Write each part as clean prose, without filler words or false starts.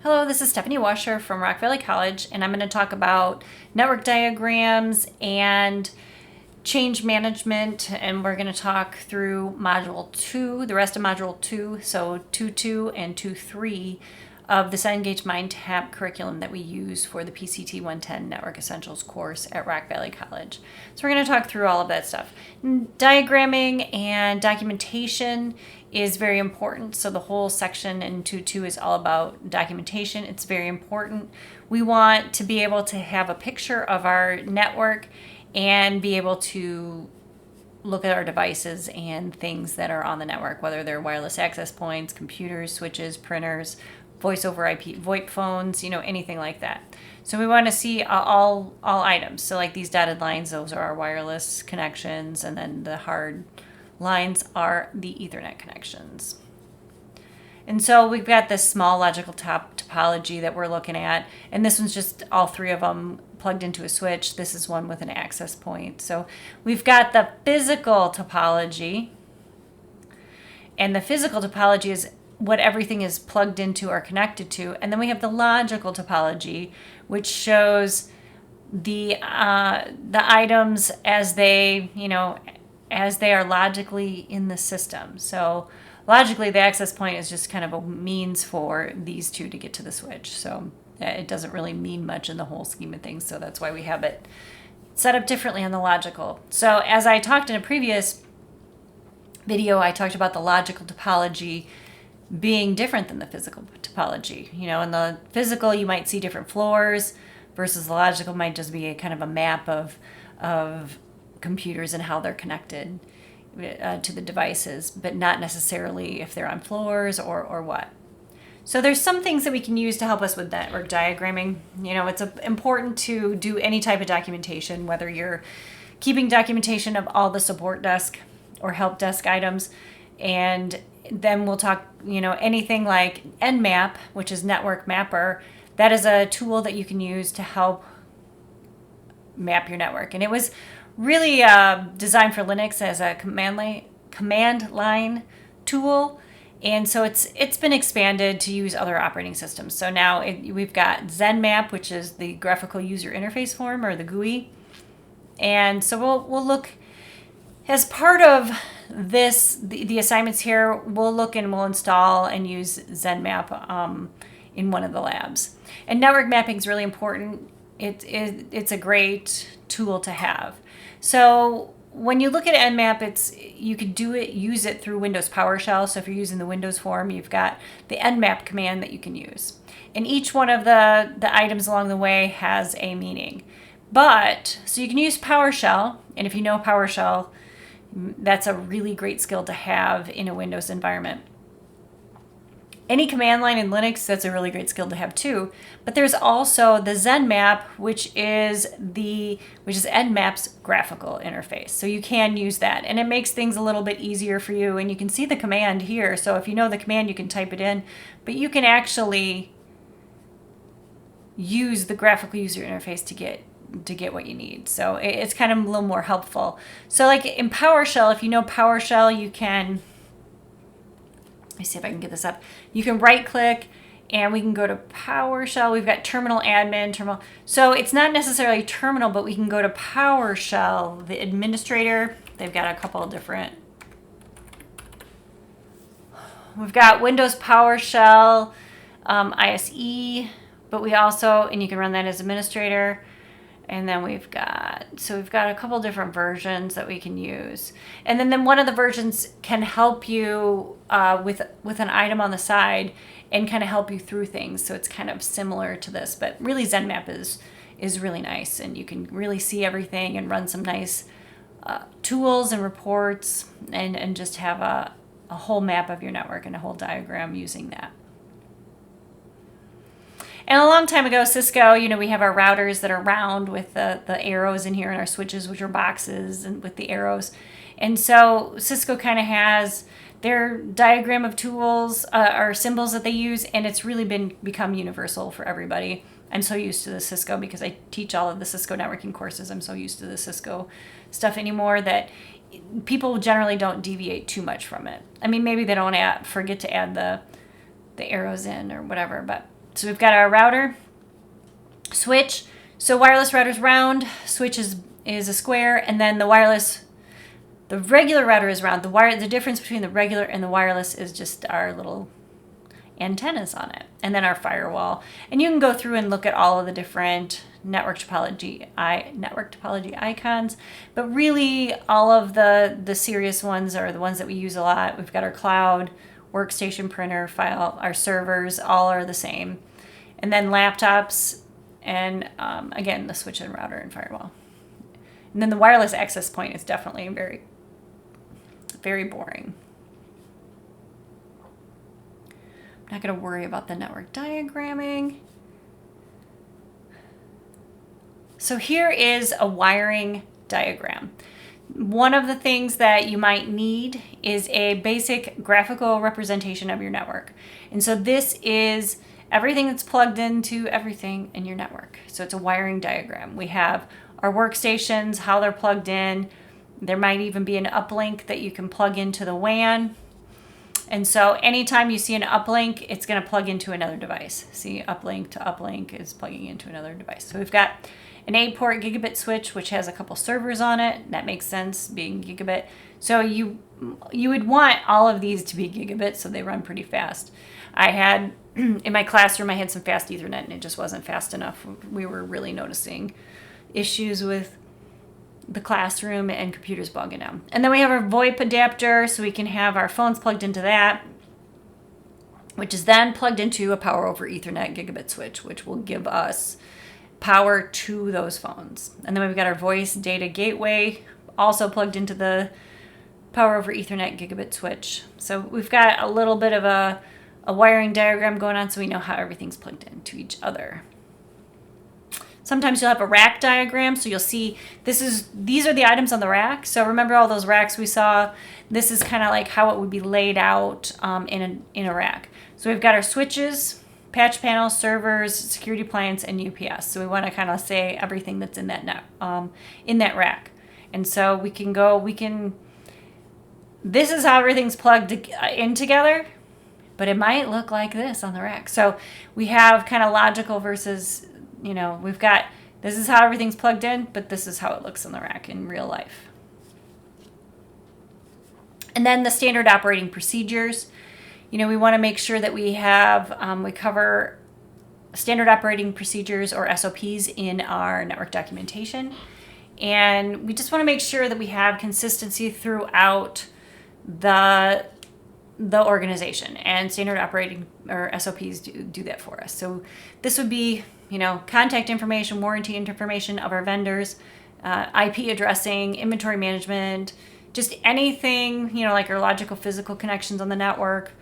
Hello, this is Stephanie Washer from Rock Valley College, and I'm going to talk about network diagrams and change management, and we're going to talk through Module 2, the rest of Module 2, so 2.2 and 2.3 of the Cengage MindTap curriculum that we use for the PCT 110 Network Essentials course at Rock Valley College. So we're going to talk through all of that stuff. Diagramming and documentation is very important. So the whole section in 2.2 is all about documentation. It's very important. We want to be able to have a picture of our network and be able to look at our devices and things that are on the network, whether they're wireless access points, computers, switches, printers, voice over IP, VoIP phones, anything like that. So we want to see all items. So like these dotted lines, those are our wireless connections, and then the hard lines are the Ethernet connections. And so we've got this small logical topology that we're looking at, and this one's just all three of them plugged into a switch. This is one with an access point. So we've got the physical topology, and the physical topology is what everything is plugged into or connected to. And then we have the logical topology, which shows the items as they are logically in the system. So logically, the access point is just kind of a means for these two to get to the switch. So it doesn't really mean much in the whole scheme of things. So that's why we have it set up differently on the logical. So as I talked in a previous video, I talked about the logical topology being different than the physical topology. In the physical, you might see different floors, versus the logical might just be a kind of a map of computers and how they're connected to the devices, but not necessarily if they're on floors or what. So there's some things that we can use to help us with network diagramming. It's important to do any type of documentation, whether you're keeping documentation of all the support desk or help desk items. And then we'll talk, anything like Nmap, which is Network Mapper. That is a tool that you can use to help map your network. And it was really designed for Linux as a command line tool. And so it's been expanded to use other operating systems. So now we've got ZenMap, which is the graphical user interface form, or the GUI. And so we'll look as part of this, the assignments here, we'll look and we'll install and use ZenMap in one of the labs. And network mapping is really important. It's a great tool to have. So when you look at Nmap, you could use it through Windows PowerShell. So if you're using the Windows form, you've got the Nmap command that you can use. And each one of the items along the way has a meaning. So you can use PowerShell, and if you know PowerShell, that's a really great skill to have in a Windows environment. Any command line in Linux, that's a really great skill to have too. But there's also the ZenMap, which is Nmap's graphical interface. So you can use that, and it makes things a little bit easier for you. And you can see the command here. So if you know the command, you can type it in, but you can actually use the graphical user interface to get what you need. So it's kind of a little more helpful. So like in PowerShell, if you know PowerShell, you can, let me see if I can get this up. You can right click and we can go to PowerShell. We've got terminal admin, terminal. So it's not necessarily terminal, but we can go to PowerShell, the administrator. They've got a couple of different. We've got Windows PowerShell, ISE, but we also, and you can run that as administrator. And then we've got a couple different versions that we can use. And then one of the versions can help you with an item on the side and kind of help you through things. So it's kind of similar to this, but really ZenMap is really nice, and you can really see everything and run some nice tools and reports and just have a whole map of your network and a whole diagram using that. And a long time ago, Cisco, we have our routers that are round with the arrows in here, and our switches, which are boxes and with the arrows. And so Cisco kind of has their diagram of tools or symbols that they use, and it's really become universal for everybody. I'm so used to the Cisco because I teach all of the Cisco networking courses. I'm so used to the Cisco stuff anymore that people generally don't deviate too much from it. I mean, maybe they don't forget to add the arrows in or whatever, but So we've got our router, switch. So wireless router's round, switch is a square, and then the regular router is round. The difference between the regular and the wireless is just our little antennas on it, and then our firewall. And you can go through and look at all of the different network topology icons, but really all of the serious ones are the ones that we use a lot. We've got our cloud, workstation, printer, file, our servers, all are the same. And then laptops, and again, the switch and router and firewall. And then the wireless access point is definitely very, very boring. I'm not going to worry about the network diagramming. So here is a wiring diagram. One of the things that you might need is a basic graphical representation of your network. And so this is everything that's plugged into everything in your network. So it's a wiring diagram. We have our workstations, how they're plugged in. There might even be an uplink that you can plug into the WAN. And so anytime you see an uplink, it's going to plug into another device. See, uplink to uplink is plugging into another device. So we've got an 8-port gigabit switch, which has a couple servers on it. That makes sense, being gigabit. So you would want all of these to be gigabit, so they run pretty fast. I had, in my classroom, I had some fast Ethernet, and it just wasn't fast enough. We were really noticing issues with the classroom and computers bogging down. And then we have our VoIP adapter, so we can have our phones plugged into that, which is then plugged into a power over Ethernet gigabit switch, which will give us power to those phones. And then we've got our voice data gateway, also plugged into the power over Ethernet gigabit switch. So we've got a little bit of a wiring diagram going on, so we know how everything's plugged into each other. Sometimes you'll have a rack diagram, so you'll see these are the items on the rack. So remember all those racks we saw? This is kind of like how it would be laid out in a rack. So we've got our switches, patch panels, servers, security appliance, and UPS. So we want to kind of say everything that's in that in that rack. And so this is how everything's plugged in together, but it might look like this on the rack. So we have kind of logical versus, we've got, this is how everything's plugged in, but this is how it looks on the rack in real life. And then the standard operating procedures. We want to make sure that we cover standard operating procedures or SOPs in our network documentation. And we just want to make sure that we have consistency throughout the organization, and standard operating or SOPs do that for us. So this would be, contact information, warranty information of our vendors, IP addressing, inventory management, just anything, like our logical physical connections on the network,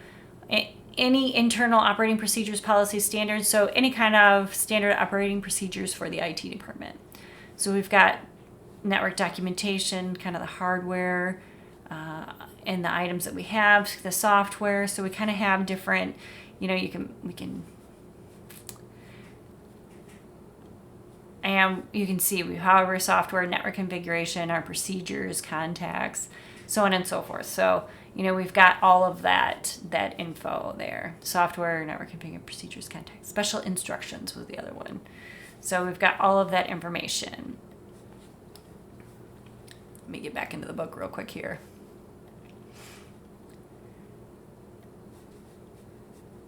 any internal operating procedures, policies, standards. So any kind of standard operating procedures for the IT department. So we've got network documentation, kind of the hardware, and the items that we have, the software. So we kind of have different, we can, and you can see we have our software, network configuration, our procedures, contacts, so on and so forth. So, we've got all of that info there. Software, network configuration, procedures, contacts, special instructions was the other one. So we've got all of that information. Let me get back into the book real quick here.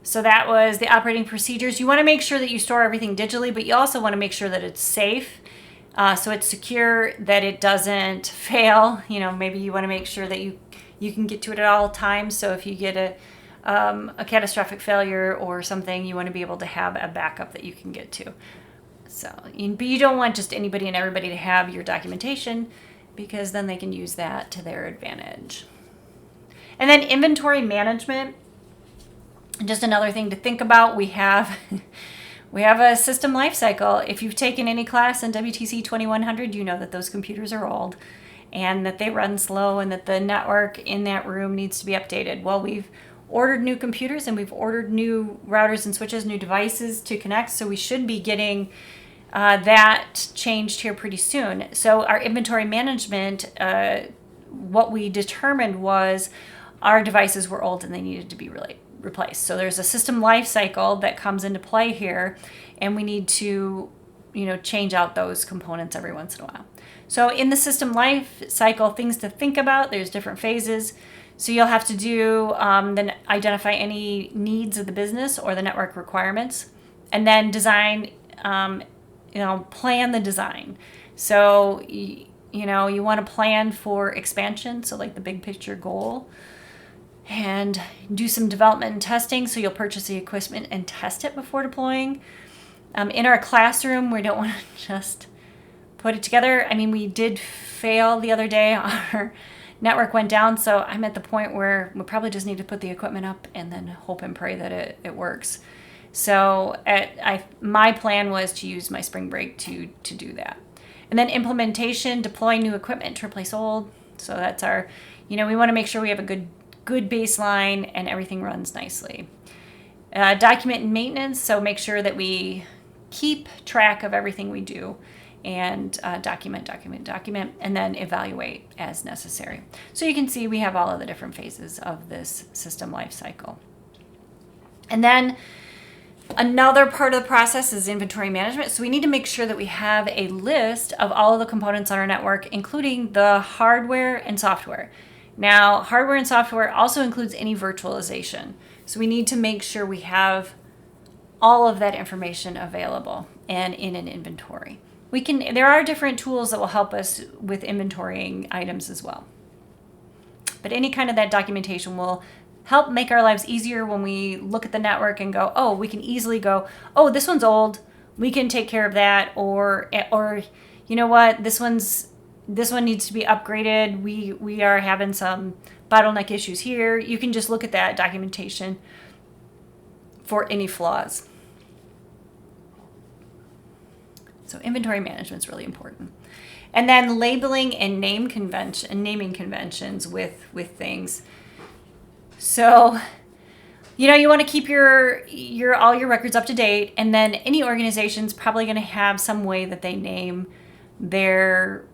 So that was the operating procedures. You want to make sure that you store everything digitally, but you also want to make sure that it's safe. So it's secure, that it doesn't fail. Maybe you want to make sure that you can get to it at all times. So if you get a catastrophic failure or something, you want to be able to have a backup that you can get to. So, but you don't want just anybody and everybody to have your documentation, because then they can use that to their advantage. And then inventory management. Just another thing to think about, we have a system life cycle. If you've taken any class in WTC 2100, you know that those computers are old and that they run slow and that the network in that room needs to be updated. Well, we've ordered new computers and we've ordered new routers and switches, new devices to connect, so we should be getting that changed here pretty soon. So our inventory management, what we determined was our devices were old and they needed to be replace. So there's a system life cycle that comes into play here, and we need to, change out those components every once in a while. So in the system life cycle, things to think about, there's different phases. So you'll have to do, then identify any needs of the business or the network requirements, and then design, plan the design. So, you want to plan for expansion, so like the big picture goal, and do some development and testing. So you'll purchase the equipment and test it before deploying. In our classroom, we don't want to just put it together. I mean, we did fail the other day. Our network went down, so I'm at the point where we probably just need to put the equipment up and then hope and pray that it works. So my plan was to use my spring break to do that. And then implementation, deploy new equipment to replace old. So that's our, we want to make sure we have a good baseline and everything runs nicely. Document and maintenance, so make sure that we keep track of everything we do, and document, and then evaluate as necessary. So you can see we have all of the different phases of this system life cycle. And then another part of the process is inventory management. So we need to make sure that we have a list of all of the components on our network, including the hardware and software. Now, hardware and software also includes any virtualization. So we need to make sure we have all of that information available and in an inventory. There are different tools that will help us with inventorying items as well. But any kind of that documentation will help make our lives easier when we look at the network and go, oh, we can easily go, oh, this one's old, we can take care of that, or you know what, this one needs to be upgraded. We are having some bottleneck issues here. You can just look at that documentation for any flaws. So inventory management is really important. And then labeling and naming conventions with things. So, you want to keep your all your records up to date, and then any organization's probably going to have some way that they name their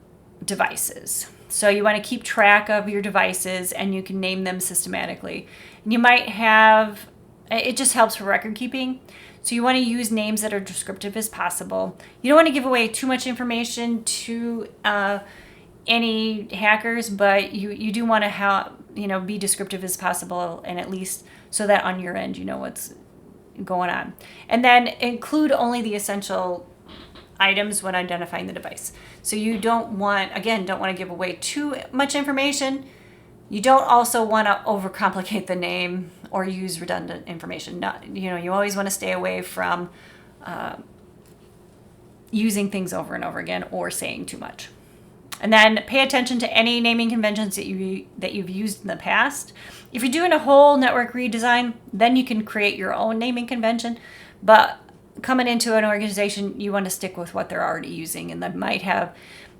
devices. So you want to keep track of your devices, and you can name them systematically. And you might have, it just helps for record keeping. So you want to use names that are descriptive as possible. You don't want to give away too much information to any hackers, but you do want to be descriptive as possible, and at least so that on your end you know what's going on. And then include only the essential items when identifying the device. So you don't want to give away too much information. You don't also want to overcomplicate the name or use redundant information. You always want to stay away from using things over and over again or saying too much. And then pay attention to any naming conventions that you've used in the past. If you're doing a whole network redesign, then you can create your own naming convention. But coming into an organization, you want to stick with what they're already using, and they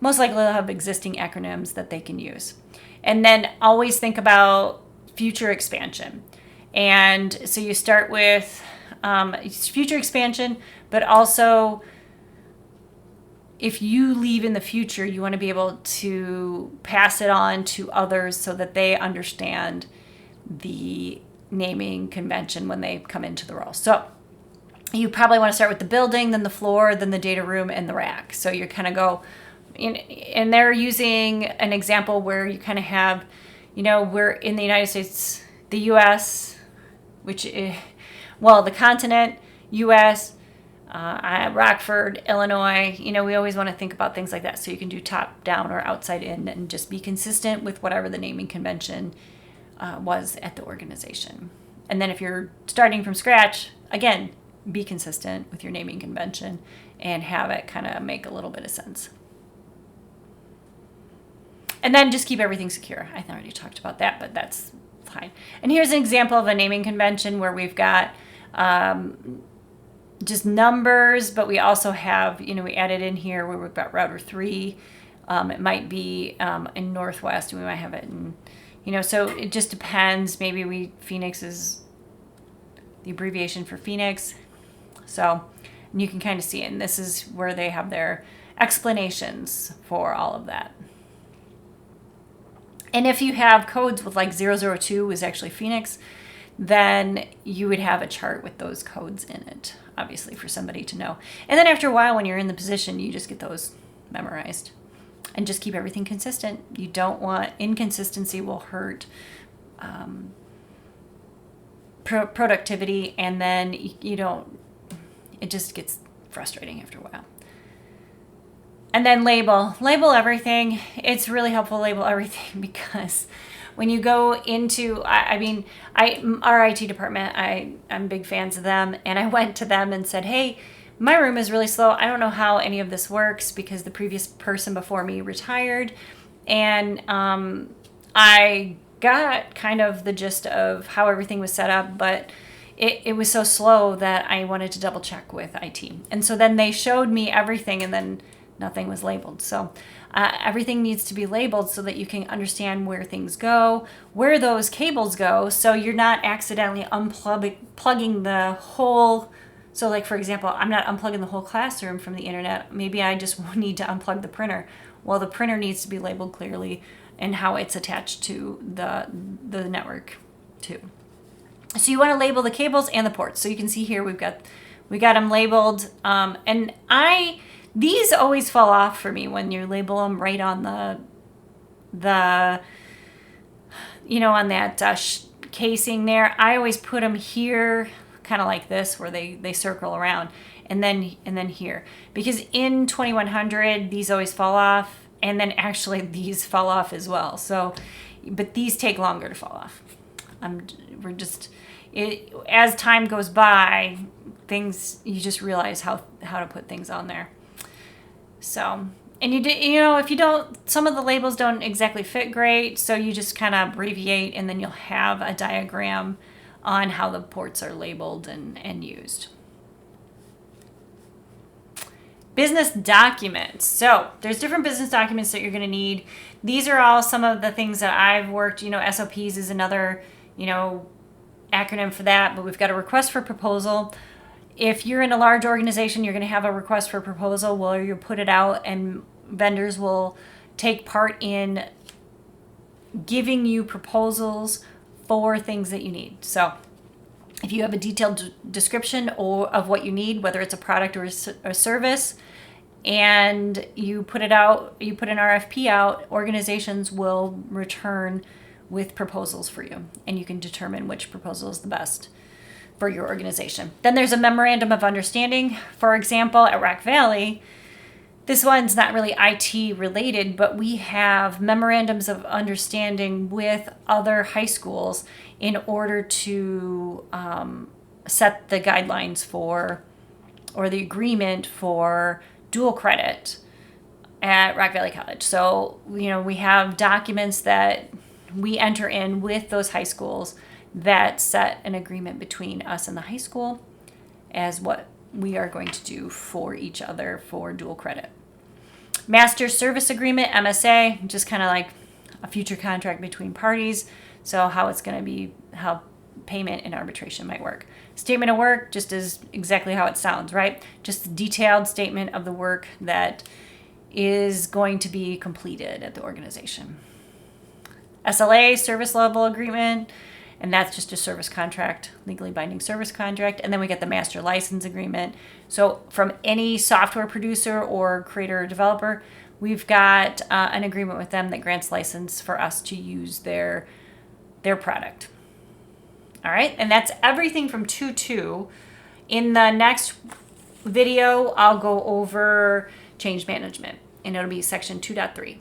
most likely they'll have existing acronyms that they can use. And then always think about future expansion. And so you start with future expansion, but also if you leave in the future, you want to be able to pass it on to others so that they understand the naming convention when they come into the role. So you probably want to start with the building, then the floor, then the data room, and the rack. So you kind of go, and they're using an example where you kind of have, we're in the United States, the U.S., which is, the continent, U.S., Rockford, Illinois. We always want to think about things like that. So you can do top down or outside in, and just be consistent with whatever the naming convention was at the organization. And then if you're starting from scratch, again, be consistent with your naming convention and have it kind of make a little bit of sense. And then just keep everything secure. I already talked about that, but that's fine. And here's an example of a naming convention where we've got just numbers, but we also have, we added in here where we've got router 3. It might be in Northwest, and we might have it in, so it just depends. Maybe Phoenix is the abbreviation for Phoenix. So you can kind of see it. And this is where they have their explanations for all of that. And if you have codes with like 002 is actually Phoenix, then you would have a chart with those codes in it, obviously, for somebody to know. And then after a while, when you're in the position, you just get those memorized and just keep everything consistent. You don't want inconsistency will hurt productivity, and then you don't, it just gets frustrating after a while. And then label everything. It's really helpful to label everything, because when you go into, our IT department, I'm big fans of them, and I went to them and said, hey, my room is really slow. I don't know how any of this works, because the previous person before me retired, and I got kind of the gist of how everything was set up, but it was so slow that I wanted to double check with IT. And so then they showed me everything, and then nothing was labeled. So everything needs to be labeled so that you can understand where things go, where those cables go, so you're not accidentally unplugging the whole. So like, for example, I'm not unplugging the whole classroom from the internet. Maybe I just need to unplug the printer. Well, the printer needs to be labeled clearly and how it's attached to the network too. So you want to label the cables and the ports. So you can see here we got them labeled, and these always fall off for me when you label them right on the on that casing there. I always put them here, kind of like this, where they circle around, and then here, because in 2100 these always fall off, and then actually these fall off as well. So, but these take longer to fall off. As time goes by, you just realize how to put things on there. So, and if you don't, some of the labels don't exactly fit great, so you just kind of abbreviate, and then you'll have a diagram on how the ports are labeled and used. Business documents. So there's different business documents that you're going to need. These are all some of the things that I've worked. SOPs is another, acronym for that, but we've got a request for proposal. If you're in a large organization, you're going to have a request for proposal where you put it out, and vendors will take part in giving you proposals for things that you need. So if you have a detailed description of what you need, whether it's a product or a service, and you put it out, you put an RFP out, organizations will return with proposals for you, and you can determine which proposal is the best for your organization. Then there's a memorandum of understanding. For example, at Rock Valley, this one's not really IT related, but we have memorandums of understanding with other high schools in order to set the guidelines for, or the agreement for, dual credit at Rock Valley College. So, we have documents that we enter in with those high schools that set an agreement between us and the high school as what we are going to do for each other for dual credit. Master Service Agreement, MSA, just kind of like a future contract between parties. So how it's going to be, how payment and arbitration might work. Statement of work just is exactly how it sounds, right? Just a detailed statement of the work that is going to be completed at the organization. SLA, Service Level Agreement, and that's just a service contract, legally binding service contract. And then we get the Master License Agreement. So from any software producer or creator or developer, we've got an agreement with them that grants license for us to use their product. All right, and that's everything from 2.2. In the next video, I'll go over change management, and it'll be section 2.3.